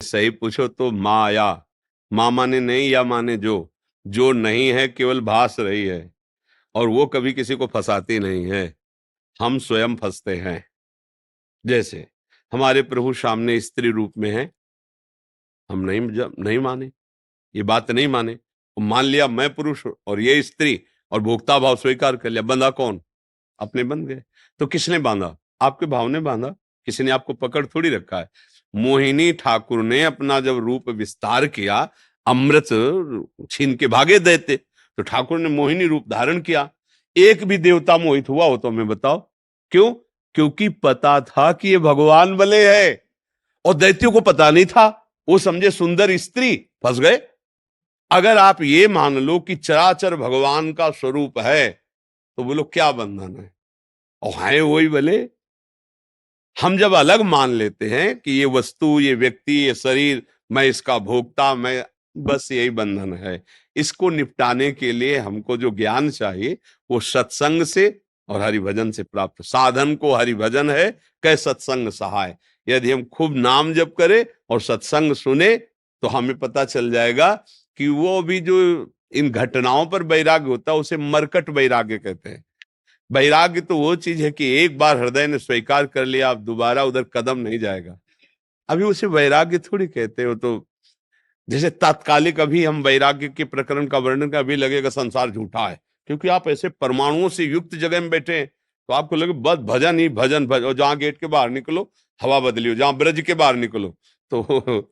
सही पूछो तो माया, माँ माने नहीं या माने जो नहीं है, केवल भास रही है, और वो कभी किसी को फंसाती नहीं है, हम स्वयं फंसते हैं। जैसे हमारे प्रभु सामने स्त्री रूप में है, हम नहीं माने, ये बात नहीं माने, और मान लिया मैं पुरुष और ये स्त्री, और भोक्ता भाव स्वीकार कर लिया। बंधा कौन? अपने बंध गए। तो किसने बांधा? आपके भाव ने बांधा, किसी ने आपको पकड़ थोड़ी रखा है। मोहिनी ठाकुर ने अपना जब रूप विस्तार किया, अमृत छीन के भागे देते, तो ठाकुर ने मोहिनी रूप धारण किया। एक भी देवता मोहित हुआ हो तो हमें बताओ क्यों? क्योंकि पता था कि ये भगवान बले है, और दैत्यों को पता नहीं था, वो समझे सुंदर स्त्री, फंस गए। अगर आप ये मान लो कि चराचर भगवान का स्वरूप है, तो बोलो क्या बंधन है? और है वही भले। हम जब अलग मान लेते हैं कि ये वस्तु, ये व्यक्ति, ये शरीर, मैं इसका भोक्ता, मैं, बस यही बंधन है। इसको निपटाने के लिए हमको जो ज्ञान चाहिए वो सत्संग से और हरिभजन से प्राप्त। साधन को हरिभजन है, कै सत्संग सहाय। यदि हम खूब नाम जप करें और सत्संग सुने तो हमें पता चल जाएगा कि वो भी जो इन घटनाओं पर वैराग्य होता है उसे मरकट वैराग्य कहते हैं। वैराग्य तो वो चीज है कि एक बार हृदय ने स्वीकार कर लिया, आप दोबारा उधर कदम नहीं जाएगा। अभी उसे वैराग्य थोड़ी कहते हो। तो जैसे तात्कालिक अभी हम वैराग्य के प्रकरण का वर्णन का, अभी लगेगा संसार झूठा है, क्योंकि आप ऐसे परमाणुओं से युक्त जगह में बैठे हैं, तो आपको लगे बस भजन ही भजन भजन, और जहां गेट के बाहर निकलो हवा बदली हो, जहां ब्रज के बाहर निकलो तो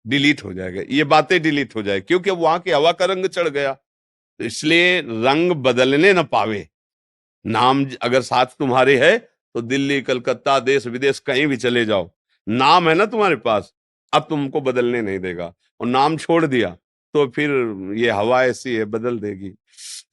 डिलीट हो जाएगा, ये बातें डिलीट हो जाए, क्योंकि अब वहां की हवा का रंग चढ़ गया। तो इसलिए रंग बदलने न पावे। नाम अगर साथ तुम्हारे है तो दिल्ली, कलकत्ता, देश विदेश कहीं भी चले जाओ, नाम है ना तुम्हारे पास, अब तुमको बदलने नहीं देगा। और नाम छोड़ दिया तो फिर ये हवा ऐसी है, बदल देगी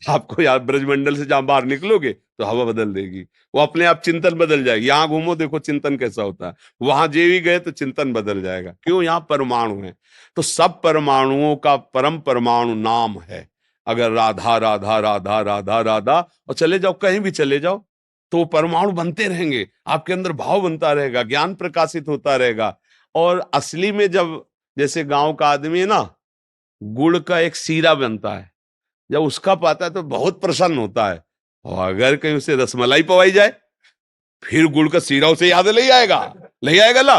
आपको। यार ब्रजमंडल से जहां बाहर निकलोगे तो हवा बदल देगी, वो अपने आप चिंतन बदल जाएगी। यहाँ घूमो, देखो चिंतन कैसा होता है, वहां जेवी गए तो चिंतन बदल जाएगा। क्यों? यहाँ परमाणु है। तो सब परमाणुओं का परम परमाणु नाम है। अगर राधा राधा राधा राधा राधा और चले जाओ, कहीं भी चले जाओ, तो परमाणु बनते रहेंगे, आपके अंदर भाव बनता रहेगा, ज्ञान प्रकाशित होता रहेगा। और असली में जब, जैसे गांव का आदमी है ना, गुड़ का एक सीरा बनता है, जब उसका पाता है तो बहुत प्रसन्न होता है। और अगर कहीं उसे रसमलाई पवाई जाए, फिर गुड़ का सीरा उसे याद नहीं आएगा, नहीं आएगा ना।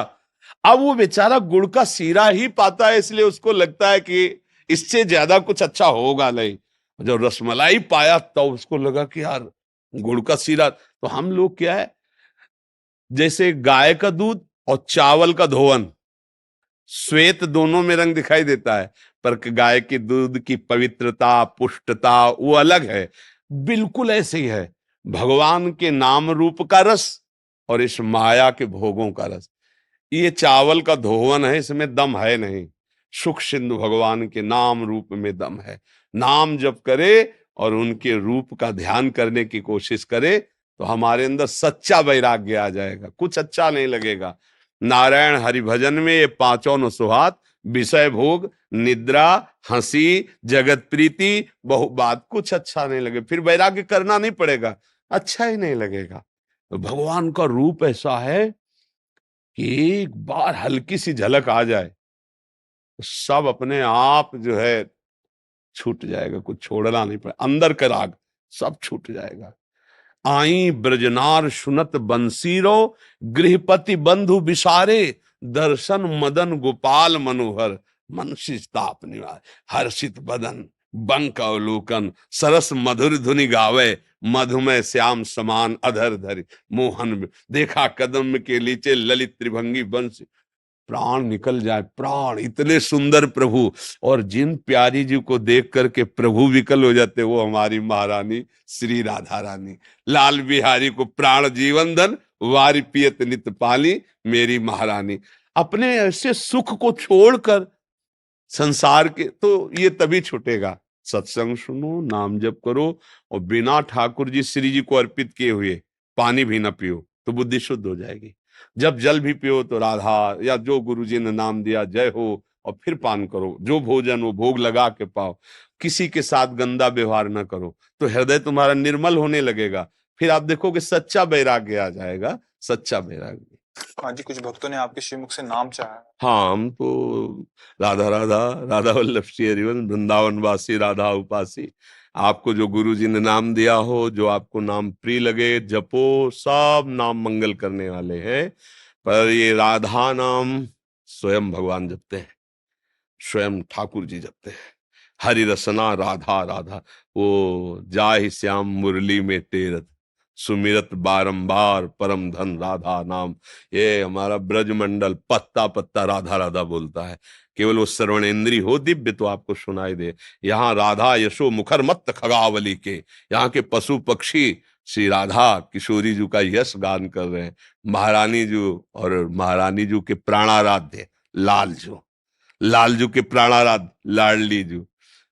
अब वो बेचारा गुड़ का सीरा ही पाता है, इसलिए उसको लगता है कि इससे ज्यादा कुछ अच्छा होगा नहीं। जब रसमलाई पाया तो उसको लगा कि यार गुड़ का सीरा। तो हम लोग क्या है, जैसे गाय का दूध और चावल का धोवन, श्वेत दोनों में रंग दिखाई देता है, पर गाय के दूध की पवित्रता, पुष्टता वो अलग है। बिल्कुल ऐसे ही है भगवान के नाम रूप का रस और इस माया के भोगों का रस। ये चावल का धोवन है, इसमें दम है नहीं। सुख सिंधु भगवान के नाम रूप में दम है। नाम जप करे और उनके रूप का ध्यान करने की कोशिश करे तो हमारे अंदर सच्चा वैराग्य आ जाएगा, कुछ अच्छा नहीं लगेगा। नारायण हरिभजन में ये पांचों न सुहात, विषय भोग, निद्रा, हंसी, जगत प्रीति, बहु बात, कुछ अच्छा नहीं लगे। फिर वैराग्य करना नहीं पड़ेगा, अच्छा ही नहीं लगेगा। तो भगवान का रूप ऐसा है कि एक बार हल्की सी झलक आ जाए तो सब अपने आप जो है छूट जाएगा, कुछ छोड़ना नहीं पड़ेगा, अंदर का राग सब छूट जाएगा। आई ब्रजनार सुनत बंसीरो, गृहपति बंधु विसारे, दर्शन मदन गोपाल मनोहर, मन सिताप निवार, हर्षित बदन बंक अवलोकन, सरस मधुर धुनि गावे, मधुमय श्याम समान अधर धरि मोहन, देखा कदम के नीचे ललित त्रिभंगी बंश। प्राण निकल जाए, प्राण, इतने सुंदर प्रभु। और जिन प्यारी जी को देख करके प्रभु विकल हो जाते, वो हमारी महारानी श्री राधा रानी। लाल बिहारी को प्राण जीवन धन, वारी पियत नित पाली, मेरी महारानी। अपने ऐसे सुख को छोड़कर संसार के, तो ये तभी छूटेगा। सत्संग सुनो, नाम जप करो, और बिना ठाकुर जी श्री जी को अर्पित किए हुए पानी भी ना पियो तो बुद्धि शुद्ध हो जाएगी। जब जल भी पियो तो राधा या जो गुरु जी ने नाम दिया जय हो, और फिर पान करो। जो भोजन वो भोग लगा के पाओ, किसी के साथ गंदा व्यवहार ना करो, तो हृदय तुम्हारा निर्मल होने लगेगा। फिर आप देखोगे सच्चा वैराग्य आ जाएगा, सच्चा वैराग्य। हाँ जी, कुछ भक्तों ने आपके श्रीमुख से नाम चाहा है। हाँ, हम तो राधा राधा, राधा वल्लभ श्री हरिवंश, वृंदावन वासी राधा उपासी। आपको जो गुरु जी ने नाम दिया हो, जो आपको नाम प्रिय लगे, जपो। सब नाम मंगल करने वाले हैं, पर ये राधा नाम स्वयं भगवान जपते हैं, स्वयं ठाकुर जी जपते हैं। हरि रसना राधा राधा, वो जाहि श्याम मुरली में टेरत, सुमिरत बारंबार परम धन राधा नाम। ये हमारा ब्रजमंडल पत्ता पत्ता राधा राधा बोलता है। केवल वो श्रवणेन्द्री हो दिव्य तो आपको सुनाई दे। यहाँ राधा यशो मुखर मत खगावली के, यहाँ के पशु पक्षी श्री राधा किशोरी जी का यश गान कर रहे हैं। महारानी जी और महारानी जी के प्राणाराध्य लाल जो, लालजू के प्राणाराध लाडली जू,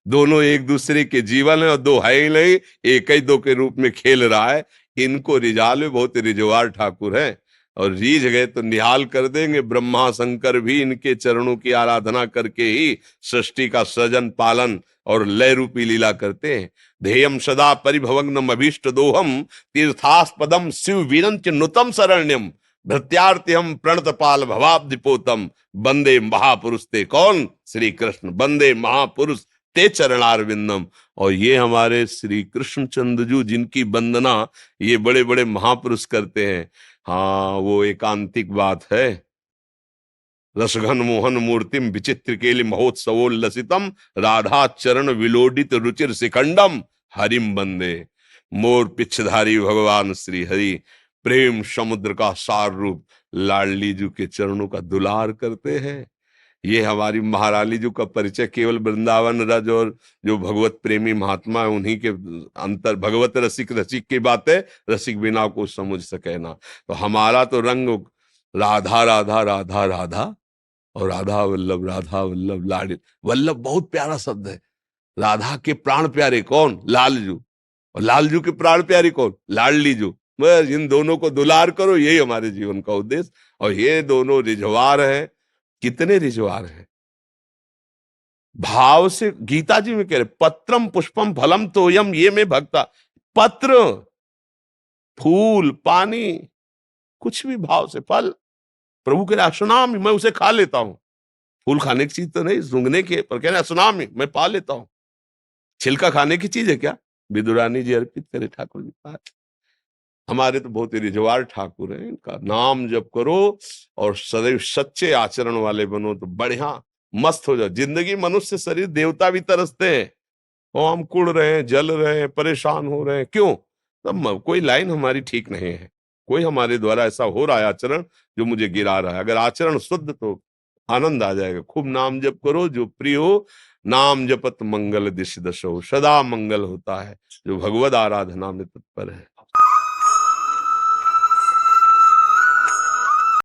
दोनों एक दूसरे के जीवन है, और दो है ही नहीं, एक ही दो के रूप में खेल रहा है। इनको रिजाल में बहुत रिजवार ठाकुर है, और रीझ गए तो निहाल कर देंगे। ब्रह्मा शंकर भी इनके चरणों की आराधना करके ही सृष्टि का सृजन पालन और लय रूपी लीला करते हैं। ध्येयम सदा परिभवग्नम अभीष्ट दोहम, तीर्थास्पदम शिव वीरंच नुतम शरण्यम, भृत्यार्त्यम प्रणतपाल भवाब्दिपोतम, वंदे महापुरुष ते कौन श्री कृष्ण, वंदे महापुरुष ते चरणारविंदम। और ये हमारे श्री कृष्ण चंद्रजू जिनकी वंदना ये बड़े बड़े महापुरुष करते हैं। हाँ, वो एकांतिक बात है। रसघन मोहन मूर्तिम विचित्र केलि महोत्सवोल्लसितम, राधा चरण विलोडित रुचिर शिखंडम, हरिम वंदे। मोर पिछधारी भगवान श्री हरि प्रेम समुद्र का सार रूप लाडली जी के चरणों का दुलार करते हैं। ये हमारी महारानी जी का परिचय केवल वृंदावन रज और जो भगवत प्रेमी महात्मा है उन्हीं के अंतर, भगवत रसिक रसिक की बातें रसिक बिना को समझ सके ना। तो हमारा तो रंग राधा राधा राधा राधा, और राधा वल्लभ लाडी। वल्लभ बहुत प्यारा शब्द है। राधा के प्राण प्यारे कौन? लालजू। और लालजू के प्राण प्यारे कौन? लाडली जू। बस इन दोनों को दुलार करो, यही हमारे जीवन का उद्देश्य। और ये दोनों रिझवार हैं। कितने रिझवार हैं भाव से। गीता जी में कह रहे पत्रम पुष्पम फलम तोयम ये में भक्ता। पत्र, फूल, पानी, कुछ भी भाव से, फल प्रभु के असनामी मैं उसे खा लेता हूं। फूल खाने की चीज तो नहीं, सूंघने के, पर कह रहे असनामी मैं पा लेता हूं। छिलका खाने की चीज है क्या? विदुरानी जी अर्पित करे ठाकुर जी पास। हमारे तो बहुत ही रिझवार ठाकुर हैं। इनका नाम जप करो और सदैव सच्चे आचरण वाले बनो तो बढ़िया मस्त हो जाओ। जिंदगी मनुष्य शरीर देवता भी तरसते हैं, और हम कुड़ रहे हैं, जल रहे हैं, परेशान हो रहे हैं। क्यों? तब कोई लाइन हमारी ठीक नहीं है, कोई हमारे द्वारा ऐसा हो रहा है आचरण जो मुझे गिरा रहा है। अगर आचरण शुद्ध तो आनंद आ जाएगा। खूब नाम जप करो, जो प्रिय हो। नाम जपत मंगल दिश दशो, सदा मंगल होता है जो भगवद आराधना में तत्पर है।